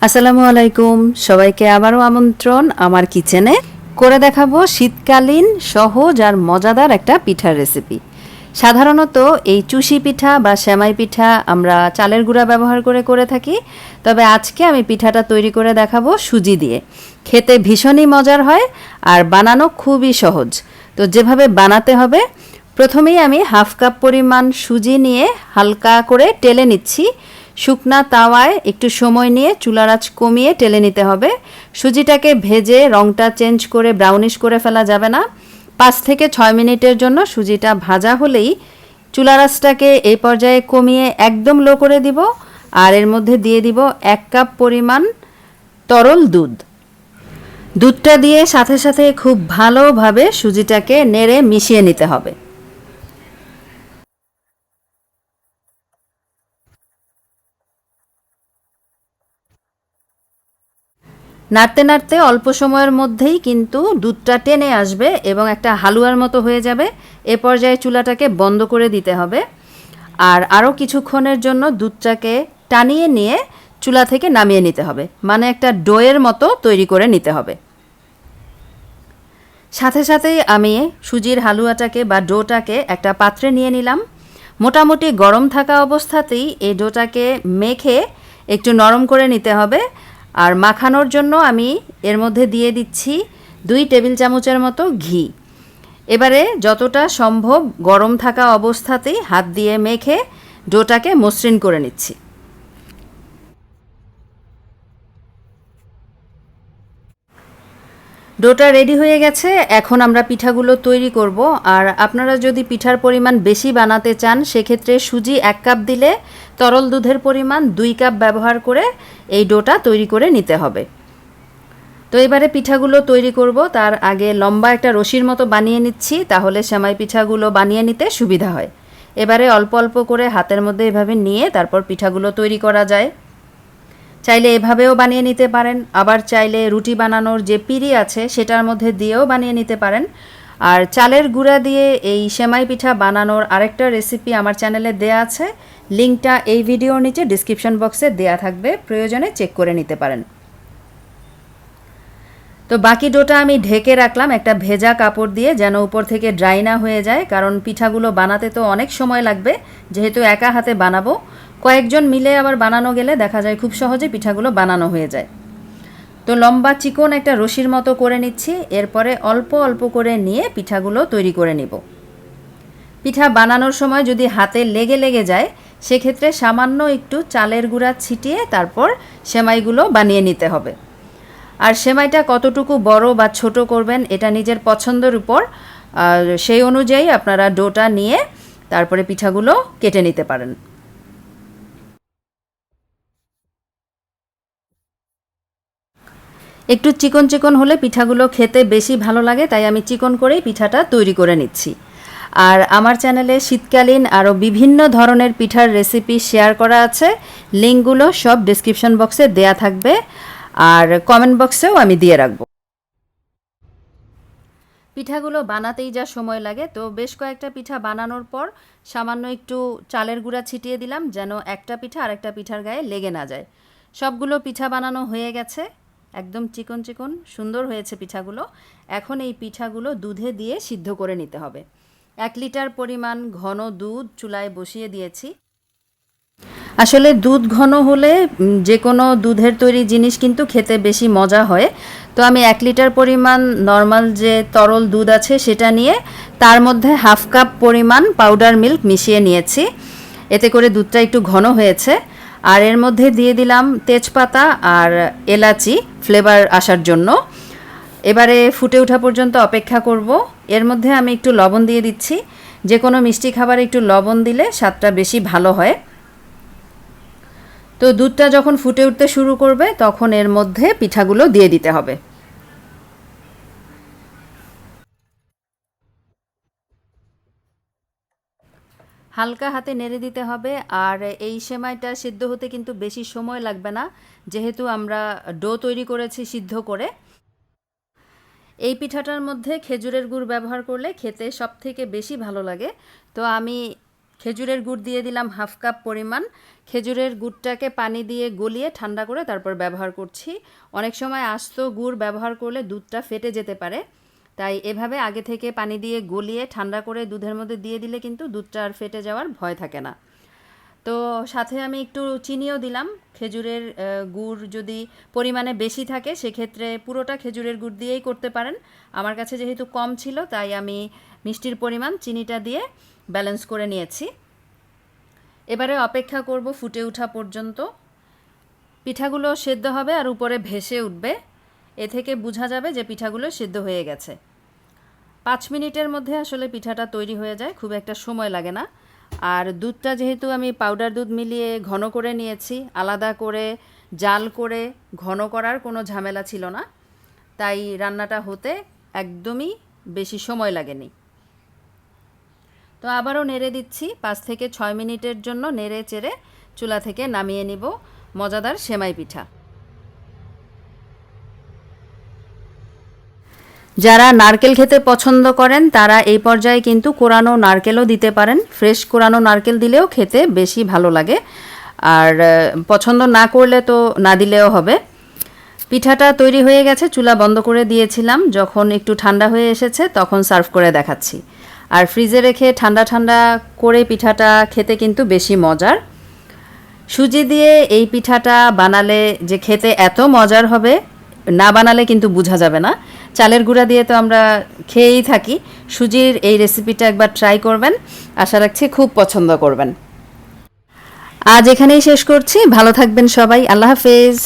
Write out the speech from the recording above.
আসসালামু আলাইকুম, সবাইকে আবারও আমন্ত্রণ আমার কিচেনে। করে দেখাবো শীতকালীন সহজ আর মজাদার একটা পিঠার রেসিপি। সাধারণত এই চুষি পিঠা বা সেমাই পিঠা আমরা চালের গুঁড়া ব্যবহার করে থাকি, তবে আজকে আমি পিঠাটা তৈরি করে দেখাবো সুজি দিয়ে। খেতে ভীষণই মজার হয় আর বানানো খুবই সহজ। তো যেভাবে বানাতে হবে, প্রথমেই আমি হাফ কাপ পরিমাণ সুজি নিয়ে হালকা করে টেলে নিচ্ছি। শুকনা তাওয়ায় একটু সময় নিয়ে চুলার আঁচ কমিয়ে টেলে নিতে হবে। সুজিটাকে ভেজে রঙটা চেঞ্জ করে ব্রাউনিশ করে ফেলা যাবে না। 5 থেকে 6 মিনিটের জন্য সুজিটা ভাজা হলেই চুলার আঁচটাকে এই পর্যায়ে কমিয়ে একদম লো করে দিব। আর এর মধ্যে দিয়ে দিব 1 কাপ পরিমাণ তরল দুধ। দুধটা দিয়ে সাথে সাথে খুব ভালোভাবে সুজিটাকে নেড়ে মিশিয়ে নিতে হবে। নাড়তে নাড়তে অল্প সময়ের মধ্যেই কিন্তু দুধটা টেনে আসবে এবং একটা হালুয়ার মতো হয়ে যাবে। এ পর্যায়ে চুলাটাকে বন্ধ করে দিতে হবে। আর আরও কিছুক্ষণের জন্য দুধটাকে টানিয়ে নিয়ে চুলা থেকে নামিয়ে নিতে হবে, মানে একটা ডোয়ের মতো তৈরি করে নিতে হবে। সাথে সাথেই আমি সুজির হালুয়াটাকে বা ডোটাকে একটা পাত্রে নিয়ে নিলাম। মোটামুটি গরম থাকা অবস্থাতেই এই ডোটাকে মেখে একটু নরম করে নিতে হবে। আর মাখানোর জন্য আমি এর মধ্যে দিয়ে দিচ্ছি 2 টেবিল চামচের মতো ঘি। এবারে যতটা সম্ভব গরম থাকা অবস্থাতেই হাত দিয়ে মেখে ডোটাকে মসৃণ করে নিচ্ছি। ডোটা রেডি হয়ে গেছে, এখন আমরা পিঠাগুলো তৈরি করব। আর আপনারা যদি পিঠার পরিমাণ বেশি বানাতে চান, সেক্ষেত্রে সুজি 1 কাপ দিলে তরল দুধের পরিমাণ 2 কাপ ব্যবহার করে এই ডোটা তৈরি করে নিতে হবে। তো এবারে পিঠাগুলো তৈরি করব, তার আগে লম্বা একটা রশির মতো বানিয়ে নিচ্ছি, তাহলে সেমাই পিঠাগুলো বানিয়ে নিতে সুবিধা হয়। এবারে অল্প অল্প করে হাতের মধ্যে এভাবে নিয়ে তারপর পিঠাগুলো তৈরি করা যায়। চাইলে এভাবেও বানিয়ে নিতে পারেন, আবার চাইলে রুটি বানানোর যে পিঁড়ি আছে সেটার মধ্যে দিয়েও বানিয়ে নিতে পারেন। আর চালের গুঁড়া দিয়ে এই সেমাই পিঠা বানানোর আরেকটা রেসিপি আমার চ্যানেলে দেয়া আছে, লিঙ্কটা এই ভিডিওর নিচে ডিসক্রিপশন বক্সে দেয়া থাকবে, প্রয়োজনে চেক করে নিতে পারেন। তো বাকি ডোটা আমি ঢেকে রাখলাম একটা ভেজা কাপড় দিয়ে, যেন উপর থেকে ড্রাই না হয়ে যায়, কারণ পিঠাগুলো বানাতে তো অনেক সময় লাগবে, যেহেতু একা হাতে বানাবো। কয়েকজন মিলে আবার বানানো গেলে দেখা যায় খুব সহজে পিঠাগুলো বানানো হয়ে যায়। তো লম্বা চিকন একটা রশির মতো করে নিচ্ছি, এরপরে অল্প অল্প করে নিয়ে পিঠাগুলো তৈরি করে নিব। পিঠা বানানোর সময় যদি হাতে লেগে লেগে যায়, সেক্ষেত্রে সামান্য একটু চালের গুঁড়া ছিটিয়ে তারপর সেমাইগুলো বানিয়ে নিতে হবে। আর সেমাইটা কতটুকু বড় বা ছোট করবেন এটা নিজের পছন্দের উপর, আর সেই অনুযায়ী আপনারা ডোটা নিয়ে তারপরে পিঠাগুলো কেটে নিতে পারেন। একটু চিকন চিকন হলে পিঠাগুলো খেতে বেশি ভালো লাগে, তাই আমি চিকন করেই পিঠাটা তৈরি করে নিচ্ছি। আর আমার চ্যানেলে শীতকালীন আরও বিভিন্ন ধরনের পিঠার রেসিপি শেয়ার করা আছে, লিঙ্কগুলো সব ডেসক্রিপশন বক্সে দেয়া থাকবে, আর কমেন্ট বক্সেও আমি দিয়ে রাখব। পিঠাগুলো বানাতেই যা সময় লাগে, তো বেশ কয়েকটা পিঠা বানানোর পর সামান্য একটু চালের গুঁড়া ছিটিয়ে দিলাম, যেন একটা পিঠা আরেকটা পিঠার গায়ে লেগে না যায়। সবগুলো পিঠা বানানো হয়ে গেছে, একদম চিকন চিকন সুন্দর হয়েছে পিঠাগুলো। এখন এই পিঠাগুলো দুধে দিয়ে সিদ্ধ করে নিতে হবে। 1 লিটার পরিমাণ ঘন দুধ চুলায় বসিয়ে দিয়েছি। আসলে দুধ ঘন হলে যে কোনো দুধের তৈরি জিনিস কিন্তু খেতে বেশি মজা হয়। তো আমি 1 লিটার পরিমাণ নর্মাল যে তরল দুধ আছে সেটা নিয়ে তার মধ্যে হাফ কাপ পরিমাণ পাউডার মিল্ক মিশিয়ে নিয়েছি, এতে করে দুধটা একটু ঘন হয়েছে। আর এর মধ্যে দিয়ে দিলাম তেজপাতা আর এলাচি ফ্লেভার আসার জন্য। এবারে ফুটে ওঠা পর্যন্ত অপেক্ষা করব। এর মধ্যে আমি একটু লবণ দিয়ে দিচ্ছি, যে কোনো মিষ্টি খাবারে একটু লবণ দিলে স্বাদটা বেশি ভালো হয়। তো দুধটা যখন ফুটে উঠতে শুরু করবে তখন এর মধ্যে পিঠাগুলো দিয়ে দিতে হবে। হালকা হাতে নেড়ে দিতে হবে। আর এই সেমাইটা সিদ্ধ হতে কিন্তু বেশি সময় লাগবে না, যেহেতু আমরা ডো তৈরি করেছি সিদ্ধ করে। এই পিঠাটার মধ্যে খেজুরের গুড় ব্যবহার করলে খেতে সবথেকে বেশি ভালো লাগে। তো আমি খেজুরের গুড় দিয়ে দিলাম 1/2 কাপ পরিমাণ। খেজুরের গুড়টাকে পানি দিয়ে গলিয়ে ঠান্ডা করে তারপর ব্যবহার করছি। অনেক সময় আস্ত গুড় ব্যবহার করলে দুধটা ফেটে যেতে পারে, তাই এভাবে আগে থেকে পানি দিয়ে গলিয়ে ঠান্ডা করে দুধের মধ্যে দিয়ে দিলে কিন্তু দুধটা আর ফেটে যাওয়ার ভয় থাকে না। তো সাথে আমি একটু চিনিও দিলাম। খেজুরের গুড় যদি পরিমাণে বেশি থাকে সেক্ষেত্রে পুরোটা খেজুরের গুড় দিয়েই করতে পারেন। আমার কাছে যেহেতু কম ছিল তাই আমি মিষ্টির পরিমাণ চিনিটা দিয়ে ব্যালেন্স করে নিয়েছি। এবারে অপেক্ষা করব ফুটে ওঠা পর্যন্ত। পিঠাগুলো সেদ্ধ হবে আর উপরে ভেসে উঠবে, এ থেকে বোঝা যাবে যে পিঠাগুলো সেদ্ধ হয়ে গেছে। 5 মিনিটের মধ্যে আসলে পিঠাটা তৈরি হয়ে যায়, খুব একটা সময় লাগে না। আর দুধটা যেহেতু আমি পাউডার দুধ মিলিয়ে ঘন করে নিয়েছি, আলাদা করে জাল করে ঘন করার কোনো ঝামেলা ছিল না, তাই রান্নাটা হতে একদমই বেশি সময় লাগেনি। তো আবারও নেড়ে দিচ্ছি। 5 থেকে 6 মিনিটের জন্য নেড়ে চেড়ে চুলা থেকে নামিয়ে নিব মজাদার সেমাই পিঠা। যারা নারকেল খেতে পছন্দ করেন তারা এই পর্যায়ে কিন্তু কোরানো নারকেলও দিতে পারেন। ফ্রেশ কোরানো নারকেল দিলেও খেতে বেশি ভালো লাগে, আর পছন্দ না করলে তো না দিলেও হবে। পিঠাটা তৈরি হয়ে গেছে, চুলা বন্ধ করে দিয়েছিলাম। যখন একটু ঠান্ডা হয়ে এসেছে তখন সার্ভ করে দেখাচ্ছি। আর ফ্রিজে রেখে ঠান্ডা ঠান্ডা করে পিঠাটা খেতে কিন্তু বেশি মজার। সুজি দিয়ে এই পিঠাটা বানালে যে খেতে এত মজার হবে, না বানালে কিন্তু বোঝা যাবে না। চালের গুঁড়া দিয়ে তো আমরা খেয়েই থাকি। সুজির এই রেসিপিটা একবার ট্রাই করবেন, আশা রাখছি খুব পছন্দ করবেন। আজ এখানেই শেষ করছি। ভালো থাকবেন সবাই, আল্লাহ হাফেজ।